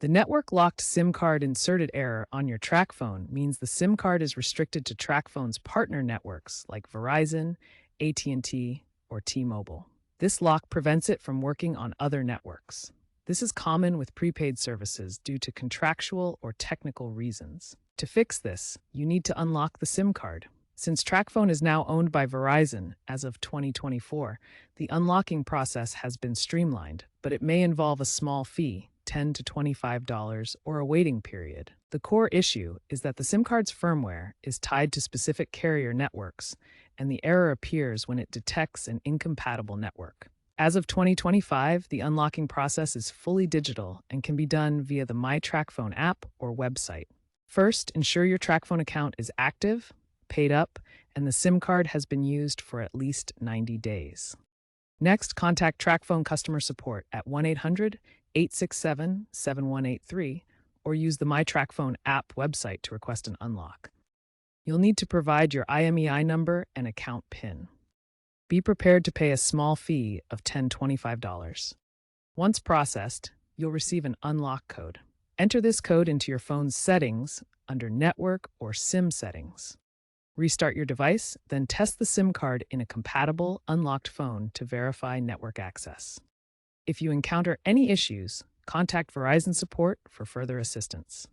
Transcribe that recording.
The network-locked SIM card inserted error on your Tracfone means the SIM card is restricted to Tracfone's partner networks like Verizon, AT&T, or T-Mobile. This lock prevents it from working on other networks. This is common with prepaid services due to contractual or technical reasons. To fix this, you need to unlock the SIM card. Since Tracfone is now owned by Verizon as of 2024, the unlocking process has been streamlined, but it may involve a small fee, $10 to $25, or a waiting period. The core issue is that the SIM card's firmware is tied to specific carrier networks, and the error appears when it detects an incompatible network. As of 2025, the unlocking process is fully digital and can be done via the My Tracfone app or website. First, ensure your Tracfone account is active, paid up, and the SIM card has been used for at least 90 days. Next, contact Tracfone customer support at 1-800-867-7183 or use the My Tracfone app website to request an unlock. You'll need to provide your IMEI number and account PIN. Be prepared to pay a small fee of $10 to $25. Once processed, you'll receive an unlock code. Enter this code into your phone's settings under Network or SIM settings. Restart your device, then test the SIM card in a compatible, unlocked phone to verify network access. If you encounter any issues, contact Verizon support for further assistance.